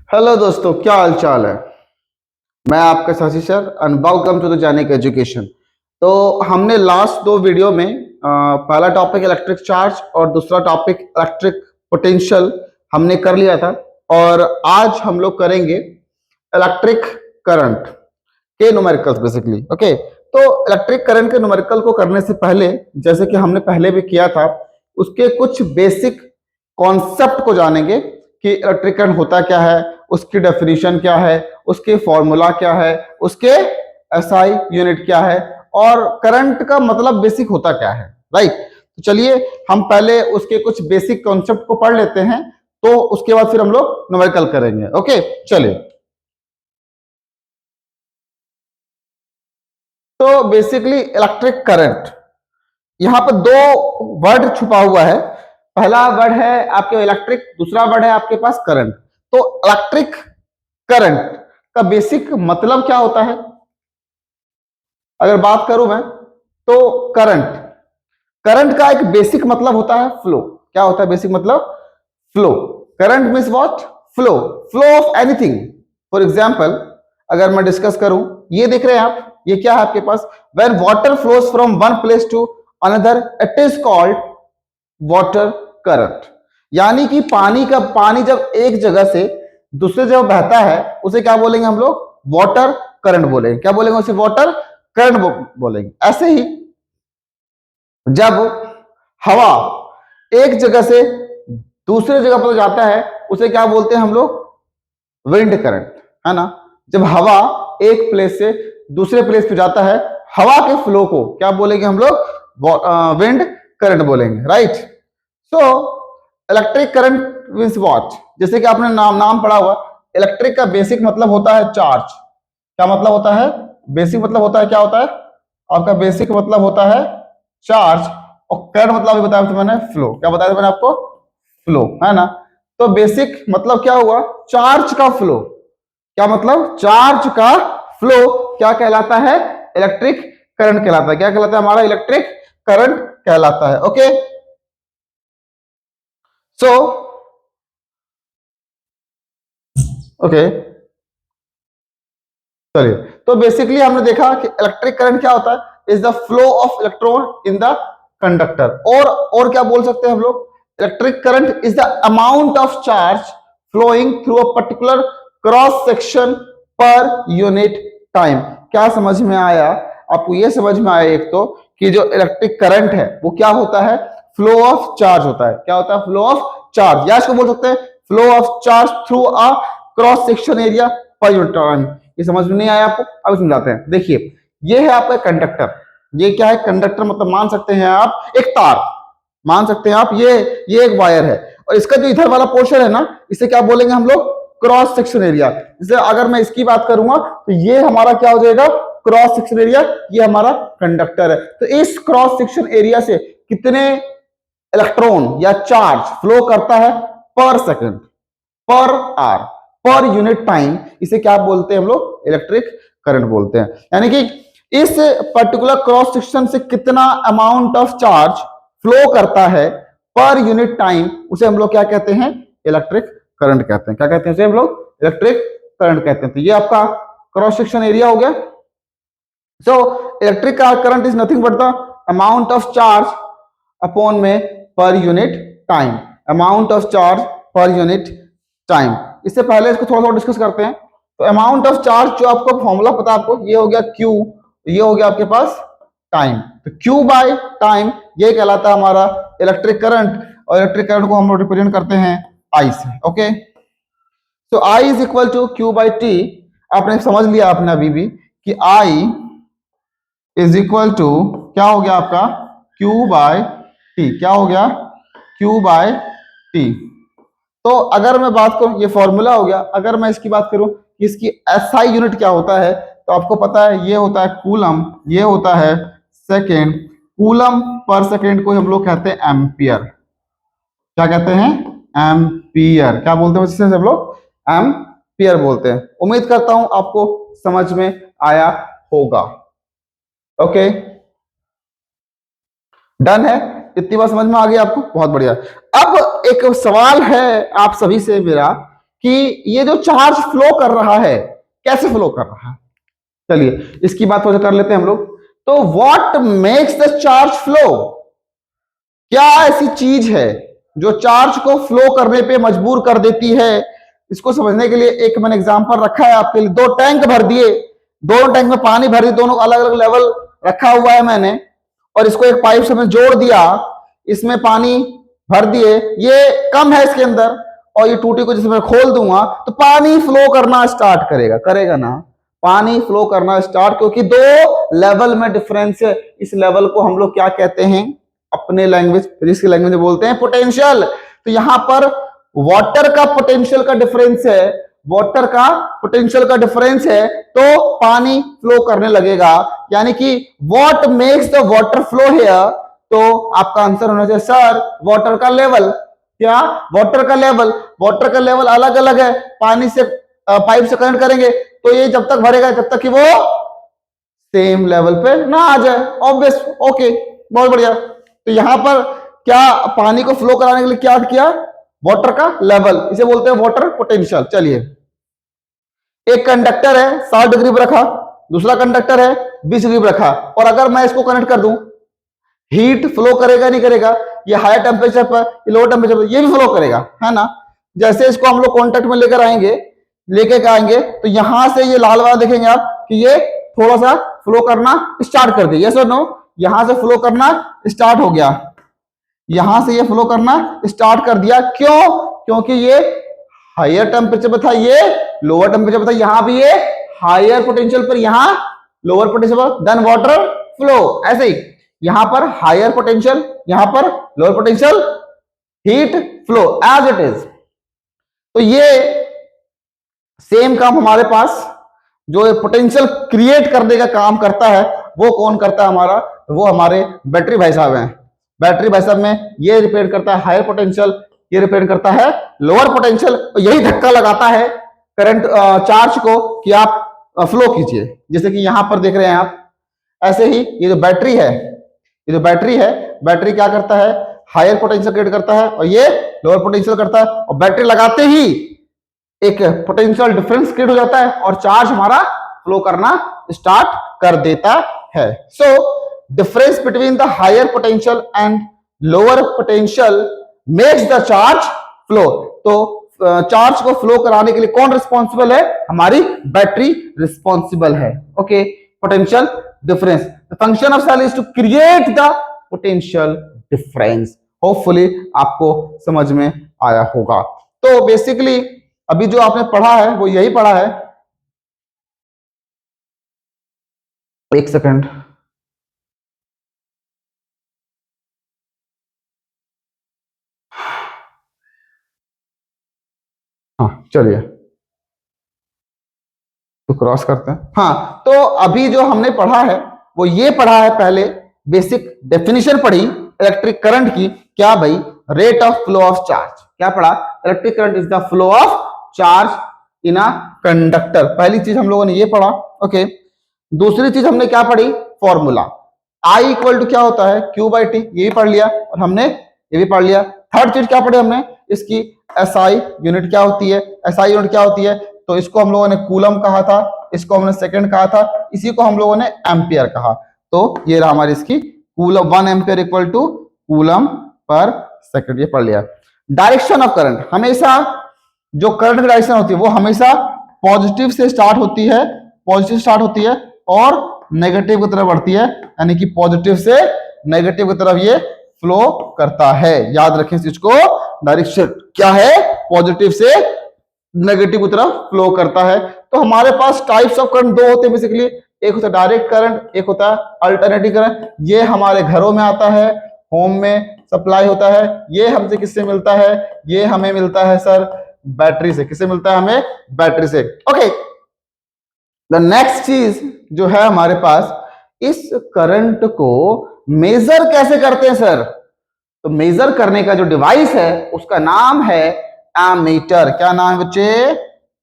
Hello दोस्तों, क्या हाल चाल है। मैं आपका Shashi sir and welcome to the जैनिक एजुकेशन। तो हमने लास्ट दो वीडियो में पहला टॉपिक इलेक्ट्रिक चार्ज और दूसरा टॉपिक इलेक्ट्रिक पोटेंशियल हमने कर लिया था। और आज हम लोग करेंगे इलेक्ट्रिक करंट के न्यूमेरिकल्स बेसिकली। ओके, तो इलेक्ट्रिक करंट के न्यूमेरिकल को करने से पहले, जैसे कि हमने पहले भी किया था, उसके कुछ बेसिक कॉन्सेप्ट को जानेंगे कि इलेक्ट्रिक करंट होता क्या है, उसकी डेफिनेशन क्या है, उसके फॉर्मूला क्या है, उसके एसआई यूनिट क्या है और करंट का मतलब बेसिक होता क्या है। राइट, तो चलिए हम पहले उसके कुछ बेसिक कॉन्सेप्ट को पढ़ लेते हैं, तो उसके बाद फिर हम लोग न्यूमेरिकल करेंगे। ओके, चलिए। तो बेसिकली इलेक्ट्रिक करंट, यहां पर दो वर्ड छुपा हुआ है। पहला वर्ड है आपके इलेक्ट्रिक, दूसरा वर्ड है आपके पास करंट। तो इलेक्ट्रिक करंट का बेसिक मतलब क्या होता है, अगर बात करूं मैं, तो करंट करंट का एक बेसिक मतलब होता है फ्लो। क्या होता है बेसिक मतलब? Flow. Current means what? Flow. Flow of anything. For example, अगर मैं डिस्कस करूं, ये देख रहे हैं आप, ये क्या है आपके पास? When water flows from one place to another, it is called water current. यानी कि पानी जब एक जगह से दूसरे जगह बहता है, उसे क्या बोलेंगे हम लोग? वाटर करंट बोलेंगे। क्या बोलेंगे उसे? वाटर करंट बोलेंगे। ऐसे ही जब हवा एक जगह से दूसरे जगह पर जाता है, उसे क्या बोलते हैं हम लोग? विंड करंट, है ना। जब हवा एक प्लेस से दूसरे प्लेस पे जाता है, हवा के फ्लो को क्या बोलेंगे हम लोग? विंड करंट बोलेंगे। Right. So electric current means what? जैसे कि आपने नाम पढ़ा हुआ, इलेक्ट्रिक का बेसिक मतलब होता है चार्ज। क्या मतलब होता है? बेसिक मतलब होता है, क्या होता है आपका? बेसिक मतलब होता है चार्ज। और करंट मतलब अभी बताया था मैंने, फ्लो। क्या बताया था मैंने आपको? फ्लो, है ना। तो बेसिक मतलब क्या हुआ? चार्ज का फ्लो। क्या मतलब? चार्ज का फ्लो क्या कहलाता है? इलेक्ट्रिक करंट कहलाता है। क्या कहलाता है? हमारा इलेक्ट्रिक करंट कहलाता है। ओके, सो ओके, चलिए। तो बेसिकली हमने देखा कि इलेक्ट्रिक करंट क्या होता है? Is the flow of electron in the conductor. और क्या बोल सकते हैं हम लोग? Electric current is the amount of charge flowing through a particular cross section per unit time. क्या समझ में आया आपको? ये समझ में आया एक तो कि जो इलेक्ट्रिक करंट है वो क्या होता है? फ्लो ऑफ चार्ज होता है। क्या होता है? फ्लो ऑफ चार्ज, या इसको बोल सकते हैं flow of charge through a cross section area पर यूनिट टाइम। ये समझ में नहीं आया आपको? अब समझाते हैं। देखिए, ये है आपका कंडक्टर। ये क्या है? कंडक्टर मतलब मान सकते हैं आप एक तार, मान सकते हैं आप ये एक वायर है। और इसका जो इधर वाला पोर्शन है ना, इसे क्या बोलेंगे हम लोग? Cross section area. जैसे अगर मैं इसकी बात करूंगा, तो ये हमारा क्या हो जाएगा? Cross section area. ये हमारा कंडक्टर है। तो इस क्रॉस सेक्शन एरिया से कितने इलेक्ट्रॉन या चार्ज फ्लो करता है पर सेकंड, पर आवर, पर यूनिट टाइम? इसे क्या बोलते हैं हम लोग? इलेक्ट्रिक करंट बोलते हैं। यानी कि इस पर्टिकुलर क्रॉस सेक्शन से कितना अमाउंट ऑफ चार्ज फ्लो करता है पर यूनिट टाइम, उसे हम लोग क्या कहते हैं? इलेक्ट्रिक करंट कहते हैं। क्या कहते हैं उसे हम लोग? इलेक्ट्रिक करंट कहते हैं। तो ये आपका क्रॉस सेक्शन एरिया हो गया। So electric current is nothing but the amount of charge upon में per unit time. Amount of charge per unit time. इससे पहले इसको थोड़ा सा डिस्कस करते हैं। तो अमाउंट ऑफ चार्ज, जो आपको फॉर्मूला पता है आपको, ये हो गया क्यू, ये हो गया आपके पास टाइम। तो क्यू बाय टाइम ये कहलाता है हमारा इलेक्ट्रिक करंट। और इलेक्ट्रिक करंट को हम लोग रिप्रेजेंट करते हैं आई से। ओके, तो I is equal to Q by T. आपने समझ लिया आपने अभी भी कि आई इज इक्वल टू क्या हो गया आपका? Q by T. क्या हो गया? Q by T. तो अगर मैं बात करूं, ये फॉर्मूला हो गया। अगर मैं इसकी बात करूं कि इसकी एसआई यूनिट क्या होता है, तो आपको पता है ये होता है कूलम, ये होता है सेकेंड। कूलम पर सेकेंड को हम लोग कहते हैं एम्पियर। क्या कहते हैं? एम्पियर। क्या बोलते हैं इसे हम लोग? एम्पियर बोलते हैं। उम्मीद करता हूं आपको समझ में आया होगा। ओके, डन है? इतनी बात समझ में आ गई आपको? बहुत बढ़िया। अब एक सवाल है आप सभी से मेरा कि ये जो चार्ज फ्लो कर रहा है कैसे फ्लो कर रहा है। चलिए इसकी बात कर लेते हैं हम लोग। तो what makes the charge flow, क्या ऐसी चीज है जो चार्ज को फ्लो करने पे मजबूर कर देती है। इसको समझने के लिए एक मैंने एग्जांपल रखा है आपके लिए। दो टैंक भर दिए, दोनों टैंक में पानी भर दिए, दोनों अलग अलग लेवल रखा हुआ है मैंने, और इसको एक पाइप से मैंने जोड़ दिया, इसमें पानी भर दिए, ये कम है इसके अंदर, और ये टूटी को जैसे मैं खोल दूंगा तो पानी फ्लो करना स्टार्ट करेगा, करेगा ना, पानी फ्लो करना स्टार्ट, क्योंकि दो लेवल में डिफरेंस है। इस लेवल को हम लोग क्या कहते हैं अपने लैंग्वेज, फिजिक्स की लैंग्वेज में बोलते हैं पोटेंशियल। तो यहां पर वाटर का पोटेंशियल का डिफरेंस है, वाटर का पोटेंशियल का डिफरेंस है, तो पानी फ्लो करने लगेगा। यानी कि what makes the water flow here, तो आपका आंसर होना चाहिए सर वाटर का लेवल। क्या वाटर का लेवल, वाटर का लेवल अलग अलग है, पानी से पाइप से कनेक्ट करेंगे तो ये जब तक भरेगा जब तक कि वो सेम लेवल पे ना आ जाए, ऑब्वियस, ओके, बहुत बढ़िया। तो यहां पर क्या पानी को फ्लो कराने के लिए क्या किया, वाटर का लेवल, इसे बोलते हैं वाटर पोटेंशियल। चलिए एक कंडक्टर है 60 डिग्री पर रखा, दूसरा कंडक्टर है 20 डिग्री पर रखा, और अगर मैं इसको कनेक्ट कर दूं, हीट फ्लो करेगा नहीं करेगा, ये हायर टेम्परेचर पर, ये लोअर टेम्परेचर पर, ये भी फ्लो करेगा, है ना। जैसे इसको हम लोग कॉन्टेक्ट में लेकर आएंगे, लेके आएंगे, तो यहां से ये लाल वाला देखेंगे आप कि ये थोड़ा सा फ्लो करना स्टार्ट कर दिया, यस और नो, यहां से फ्लो करना स्टार्ट हो गया, यहां से ये फ्लो करना स्टार्ट कर दिया। क्यों, क्योंकि ये हायर टेम्परेचर पर था, ये लोअर टेम्परेचर पर था, यहां भी ये हायर पोटेंशियल पर, यहां लोअर पोटेंशियल पर, देन वाटर फ्लो। ऐसे ही यहां पर हायर पोटेंशियल, यहां पर lower potential, heat flow as it is. तो ये सेम काम हमारे पास जो पोटेंशियल क्रिएट करने का काम करता है वो कौन करता है हमारा, वो हमारे बैटरी भाई साहब हैं। बैटरी भाई साहब में ये रिप्रेजेंट करता है हायर पोटेंशियल, ये रिप्रेजेंट करता है लोअर पोटेंशियल, और यही धक्का लगाता है करंट चार्ज को कि आप फ्लो कीजिए। जैसे कि यहां पर देख रहे हैं आप, ऐसे ही ये जो बैटरी है, ये जो बैटरी है, बैटरी क्या करता है, हायर पोटेंशियल क्रिएट करता है और ये लोअर पोटेंशियल करता है, और बैटरी लगाते ही एक पोटेंशियल डिफरेंस क्रिएट हो जाता है और चार्ज हमारा फ्लो करना स्टार्ट कर देता है। So difference between the higher potential and lower potential makes the charge flow. तो चार्ज को फ्लो कराने के लिए कौन रिस्पॉन्सिबल है, हमारी बैटरी रिस्पॉन्सिबल है। Okay, potential difference, the function of cell is to create the potential difference. Hopefully आपको समझ में आया होगा। तो बेसिकली अभी जो आपने पढ़ा है वो यही पढ़ा है। एक सेकंड, हाँ चलिए तो क्रॉस करते हैं। हाँ, तो अभी जो हमने पढ़ा है वो ये पढ़ा है, पहले बेसिक डेफिनेशन पढ़ी इलेक्ट्रिक करंट की। क्या भाई, rate of flow of charge. क्या पढ़ा, electric current is the flow of charge in a conductor. पहली चीज हम लोगों ने ये पढ़ा। ओके, दूसरी चीज हमने क्या पढ़ी, फॉर्मूला आई इक्वल टू क्या होता है, क्यू बाई टी, ये भी पढ़ लिया और हमने ये भी पढ़ लिया। थर्ड चीज क्या पढ़ी हमने, इसकी एसआई यूनिट क्या होती है, एसआई यूनिट क्या होती है, तो इसको हम लोगों ने कूलम कहा था, इसको हमने सेकंड कहा था, इसी को हम लोगों ने एम्पियर कहा। तो ये रहा हमारी इसकी coulomb, 1 ampere equal to coulomb per second, ये पढ़ लिया। डायरेक्शन ऑफ करंट, हमेशा जो करंट की डायरेक्शन होती है वो हमेशा पॉजिटिव से स्टार्ट होती है, पॉजिटिव स्टार्ट होती है और नेगेटिव की तरफ बढ़ती है, यानी कि पॉजिटिव से नेगेटिव की तरफ ये फ्लो करता है। याद रखें इस चीज को, डायरेक्शन क्या है, पॉजिटिव से नेगेटिव की तरफ फ्लो करता है। तो हमारे पास टाइप्स ऑफ करंट दो होते हैं बेसिकली, एक होता है डायरेक्ट करंट, एक होता है अल्टरनेटिव करंट। ये हमारे घरों में आता है, होम में सप्लाई होता है। ये हमसे किससे मिलता है, ये हमें मिलता है सर बैटरी से। किससे मिलता है, हमें बैटरी से। ओके, द नेक्स्ट चीज जो है हमारे पास, इस करंट को मेजर कैसे करते हैं सर, तो मेजर करने का जो डिवाइस है उसका नाम है एमीटर। क्या नाम है बच्चे,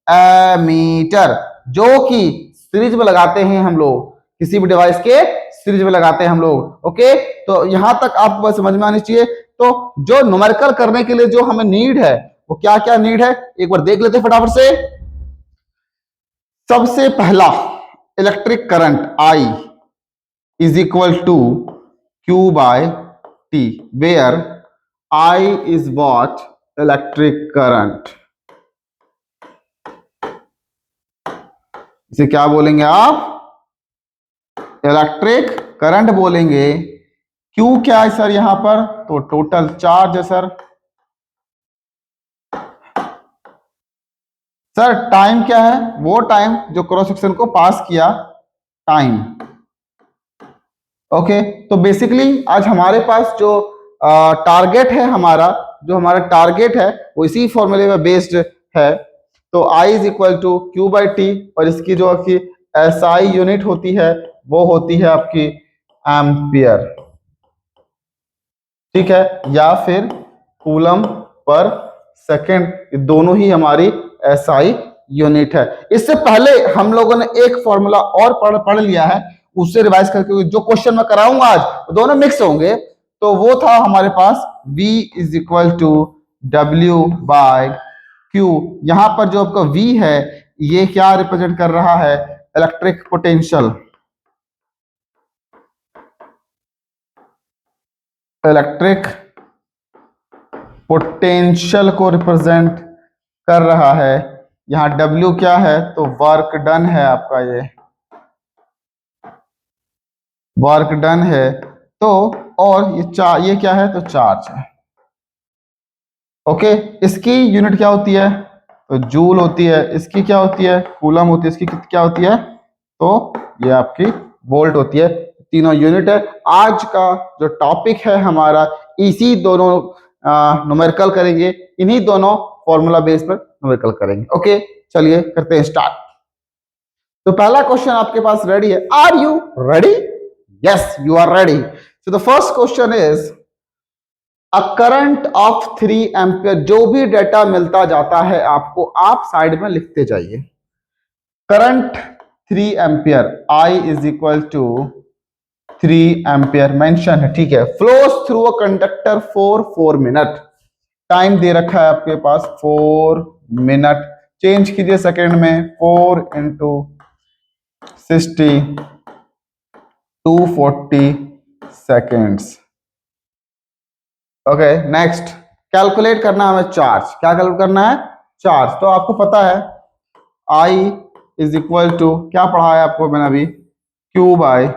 एमीटर, जो कि सीरीज में लगाते हैं हम लोग, किसी भी डिवाइस के सीरीज में लगाते हैं हम लोग। ओके, तो यहां तक आपको बस समझ में आनी चाहिए। तो जो न्यूमेरिकल करने के लिए जो हमें नीड है वो क्या क्या नीड है एक बार देख लेते हैं फटाफट से। सबसे पहला, electric current I is equal to Q by T, where I is what? Electric current. इसे क्या बोलेंगे आप? इलेक्ट्रिक करंट बोलेंगे। Q क्या है सर यहां पर? तो टोटल चार्ज है सर। सर टाइम क्या है? वो टाइम जो क्रॉस सेक्शन को पास किया, टाइम। ओके, तो बेसिकली आज हमारे पास जो टारगेट है हमारा, जो हमारा टारगेट है वो इसी फॉर्मूले में बेस्ड है। तो I is equal to Q by T, और इसकी जो आपकी SI यूनिट होती है वो होती है आपकी एम्पियर, ठीक है, या फिर कूलम पर सेकेंड, दोनों ही हमारी SI यूनिट है। इससे पहले हम लोगों ने एक फॉर्मूला और पढ़ लिया है, उससे रिवाइज करके जो क्वेश्चन मैं कराऊंगा आज दोनों मिक्स होंगे। तो वो था हमारे पास V is equal to W by Q। यहां पर जो आपका V है ये क्या रिप्रेजेंट कर रहा है? इलेक्ट्रिक पोटेंशियल, इलेक्ट्रिक पोटेंशियल को रिप्रेजेंट कर रहा है। यहां W क्या है? तो वर्क डन है आपका, ये वर्क डन है। तो और ये क्या है? तो चार्ज है। ओके, इसकी यूनिट क्या होती है? तो जूल होती है। इसकी क्या होती है? कूलम होती है। इसकी क्या होती है? तो ये आपकी वोल्ट होती है। तीनों यूनिट है। आज का जो टॉपिक है हमारा, इसी दोनों न्यूमेरिकल करेंगे, इन्हीं दोनों फॉर्मूला बेस पर न्यूमेरिकल करेंगे। ओके, चलिए करते हैं स्टार्ट। तो पहला क्वेश्चन आपके पास रेडी है? Are you ready? Yes, you are ready. So the first question is a current of 3 ampere. जो भी डेटा मिलता जाता है आपको, आप साइड में लिखते जाइए। Current 3 ampere, I is equal to 3 ampere mention है, ठीक है। Flows through a conductor for 4 minute. Time दे रखा है आपके पास 4 मिनट। चेंज कीजिए सेकेंड में, 4 into 60, 240 seconds. Okay, next calculate करना है हमें चार्ज। क्या कैलकुलेट करना है? चार्ज। तो आपको पता है I इज इक्वल टू, क्या पढ़ा है आपको मैंने अभी? Q बाय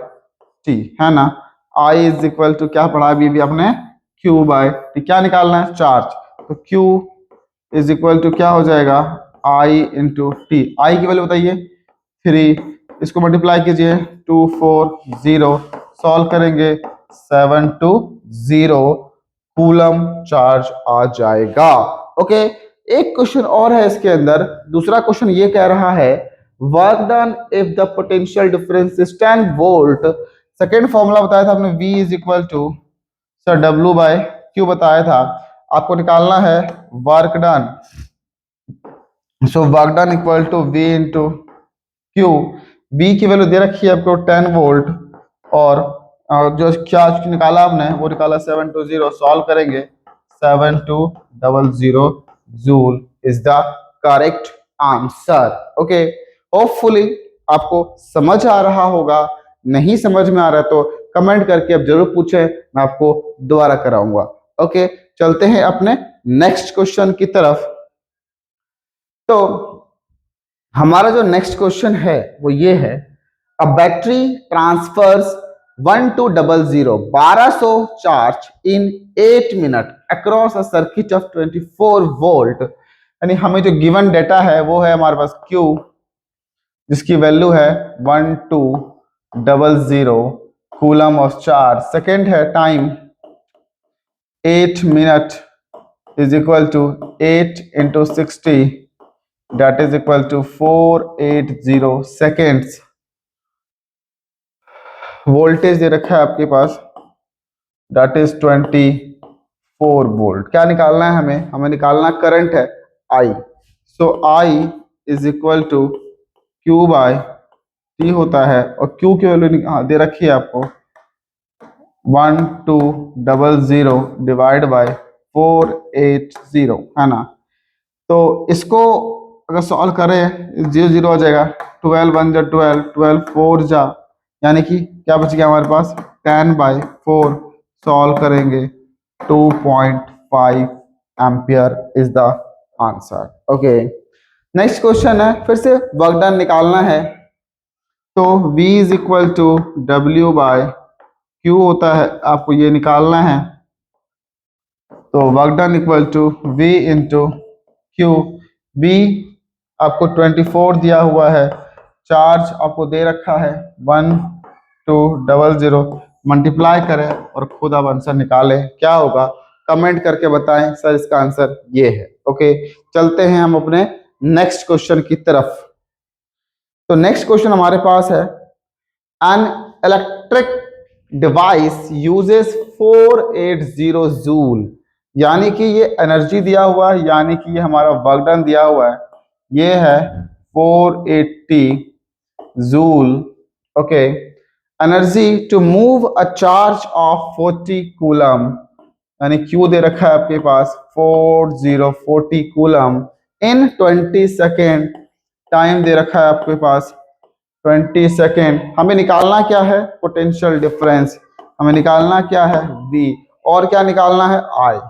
टी, है ना। I इज इक्वल टू क्या पढ़ा अभी आपने? Q by T. क्या निकालना है? चार्ज। तो Q इज इक्वल टू क्या हो जाएगा? I into T. आई की वैल्यू बताइए 3, इसको मल्टीप्लाई कीजिए 240, सॉल्व करेंगे 720 कूलम चार्ज आ जाएगा। ओके, एक क्वेश्चन और है इसके अंदर। दूसरा क्वेश्चन ये कह रहा है work done if the potential difference is 10 volt. Second formula बताया था आपने, V is equal to sir W by Q बताया था। आपको निकालना है work done. So work done equal to V into Q। V की वैल्यू दे रखी है आपको 10 वोल्ट, और जो क्या निकाला आपने वो निकाला 720, सॉल्व करेंगे 7200 joule is the correct answer. Okay, hopefully आपको समझ आ रहा होगा। नहीं समझ में आ रहा है तो कमेंट करके अब जरूर पूछें, मैं आपको दोबारा कराऊंगा। ओके, चलते हैं अपने नेक्स्ट क्वेश्चन की तरफ। तो हमारा जो नेक्स्ट क्वेश्चन है वो ये है, a battery transfers 1200 1200 charge in 8 minute across a circuit of 24 volt. यानी हमें जो गिवन डेटा है वो है हमारे पास Q, जिसकी वैल्यू है 1200 कूलम ऑफ चार्ज। सेकेंड है time 8 minute is equal to 8 into 60, that is equal to 480 seconds। Voltage दे रखा है आपके पास, that is 24 वोल्ट। क्या निकालना है हमें? हमें निकालना करंट है I। सो I is equal to Q by T होता है, और Q की वैल्यू दे रखी है आपको 1200 डिवाइड बाय 480, है ना। तो इसको अगर सॉल्व करें 0 0 हो जाएगा, 12 1 जा 12, 12 4 जा, यानी कि क्या बच गया हमारे पास 10/4। सॉल्व करेंगे 2.5 ampere is the answer. Okay, next question है, फिर से वर्क डन निकालना है। तो V is equal to W/Q होता है, आपको ये निकालना है। तो work done equal to V into Q। V आपको 24 दिया हुआ है, चार्ज आपको दे रखा है 1200, मल्टीप्लाई करें और खुद आप आंसर निकालें, क्या होगा कमेंट करके बताएं सर इसका आंसर ये है। ओके, चलते हैं हम अपने नेक्स्ट क्वेश्चन की तरफ। तो नेक्स्ट क्वेश्चन हमारे पास है, an electric device uses 480 joule, यानी कि ये एनर्जी दिया हुआ है, यानी कि ये हमारा वर्क डन दिया हुआ है, ये है 480 joule. Okay, energy to a charge of 40 coulomb, यानी क्यू दे रखा है आपके पास 40 कूलम इन 20 सेकेंड, टाइम दे रखा है आपके पास 20 सेकेंड। हमें निकालना क्या है पोटेंशियल डिफरेंस, हमें निकालना क्या है V, और क्या निकालना है I।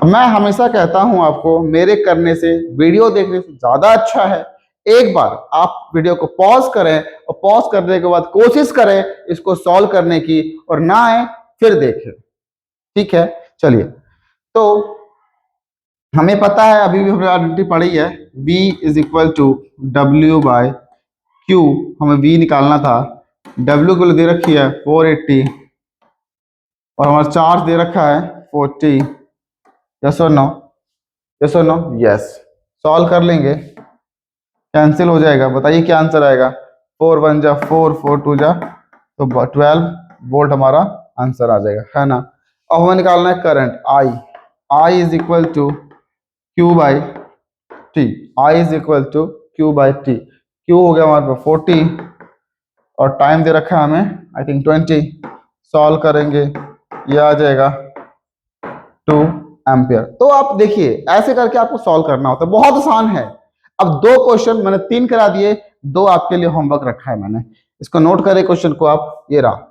मैं हमेशा कहता हूं आपको, मेरे करने से वीडियो देखने से ज्यादा अच्छा है एक बार आप वीडियो को पॉज करें और पॉज करने के बाद कोशिश करें इसको सॉल्व करने की, और ना आए फिर देखें। ठीक है, चलिए। तो हमें पता है, अभी भी हमने आइडेंटिटी पढ़ी है, V is equal to W/Q, हमें V निकालना था। W को दे रखी है 480 और हमारा चार्ज दे रखा है 40। यस और नो, यस और नो, यस। सॉल्व कर लेंगे, कैंसिल हो जाएगा, बताइए क्या आंसर आएगा। 4 1 जा 4, 4 2 जा, तो 12 वोल्ट हमारा आंसर आ जाएगा, है ना। अब हमें निकालना है current I is equal to Q/T, I is equal to Q/T। Q हो गया हमारे पास 40 और टाइम दे रखा है हमें आई थिंक 20। सॉल्व करेंगे ये आ जाएगा 2 एम्पियर। तो आप देखिए ऐसे करके आपको सॉल्व करना होता है, बहुत आसान है। अब 2 क्वेश्चन मैंने 3 करा दिए, 2 आपके लिए होमवर्क रखा है मैंने, इसको नोट करें क्वेश्चन को आप। ये रहा,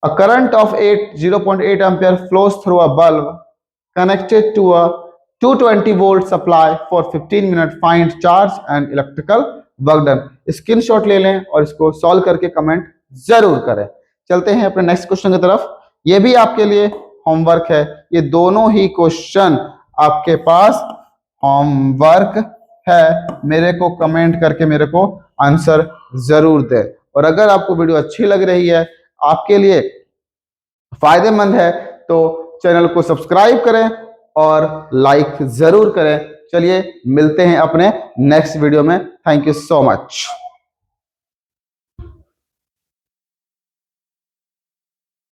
a current of 0.8 ampere flows through a bulb connected to a 220 volt supply for 15 minutes, find charge and electrical work done। Screenshot ले लें और इसको सॉल्व करके कमेंट जरूर करें। चलते हैं अपने नेक्स्ट क्वेश्चन की तरफ, ये भी आपके लिए होमवर्क है, ये दोनों ही क्वेश्चन आपके पास होमवर्क है। मेरे को कमेंट करके मेरे को आंसर जरूर दें, और अगर आपको वीडियो अच्छी लग रही है, आपके लिए फायदेमंद है, तो चैनल को सब्सक्राइब करें और लाइक जरूर करें। चलिए मिलते हैं अपने नेक्स्ट वीडियो में। Thank you so much.